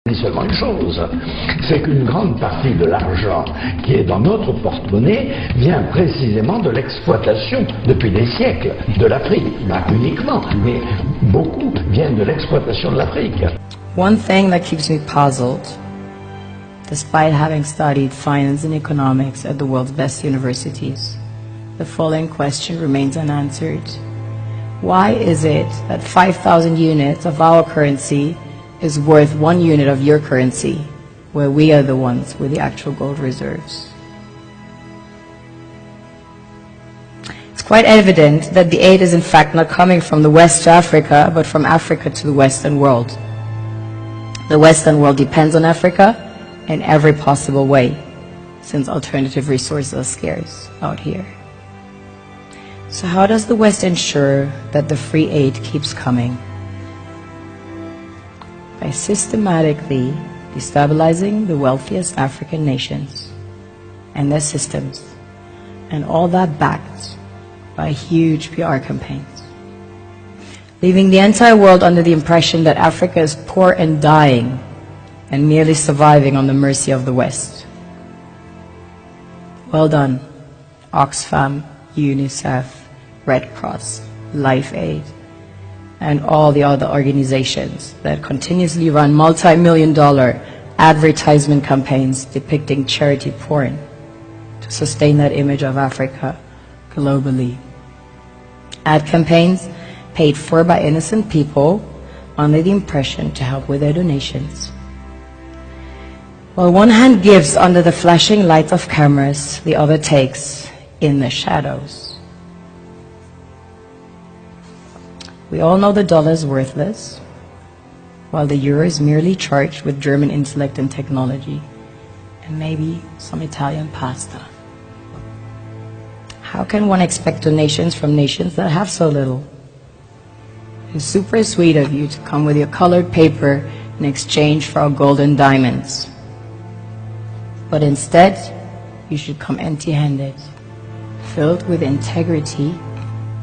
dit seulement une chose, c'est qu'une grande partie de l'argent qui est dans notre porte-monnaie vient précisément de l'exploitation depuis des siècles de l'Afrique. Pas uniquement, mais beaucoup viennent de l'exploitation de l'Afrique. One thing that keeps me puzzled, despite having studied finance and economics at the world's best universities, the following question remains unanswered. Why is it that 5,000 units of our currency is worth 1 unit of your currency, where we are the ones with the actual gold reserves? It's quite evident that the aid is in fact not coming from the West to Africa, but from Africa to the Western world. The Western world depends on Africa in every possible way, since alternative resources are scarce out here. So how does the West ensure that the free aid keeps coming? By systematically destabilizing the wealthiest African nations and their systems, and all that backed by huge PR campaigns, leaving the entire world under the impression that Africa is poor and dying and merely surviving on the mercy of the West. Well done, Oxfam, UNICEF, Red Cross, Life Aid, and all the other organizations that continuously run multi-million-dollar advertisement campaigns depicting charity porn to sustain that image of Africa globally. Ad campaigns paid for by innocent people under the impression to help with their donations. While one hand gives under the flashing lights of cameras, the other takes in the shadows. We all know the dollar is worthless, while the euro is merely charged with German intellect and technology, and maybe some Italian pasta. How can one expect donations from nations that have so little? It's super sweet of you to come with your colored paper in exchange for our gold and diamonds. But instead, you should come empty-handed, filled with integrity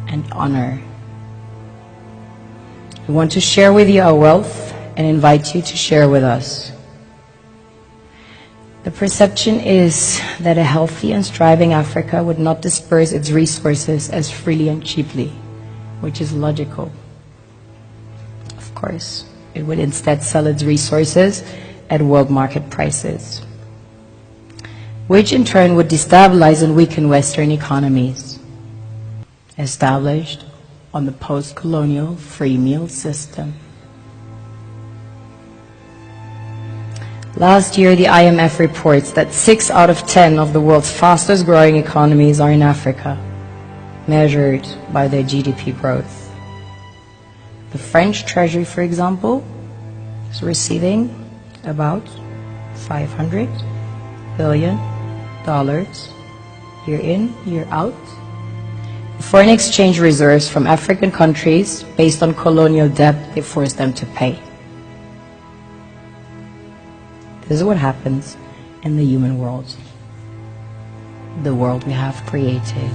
and honor. We want to share with you our wealth and invite you to share with us. The perception is that a healthy and striving Africa would not disperse its resources as freely and cheaply, which is logical. Of course, it would instead sell its resources at world market prices, which in turn would destabilize and weaken Western economies, established on the post-colonial free meal system. Last year, the IMF reports that 6 out of 10 of the world's fastest growing economies are in Africa, measured by their GDP growth. The French Treasury, for example, is receiving about $500 billion year in, year out. Foreign exchange reserves from African countries based on colonial debt they forced them to pay. This is what happens in the human world, the world we have created.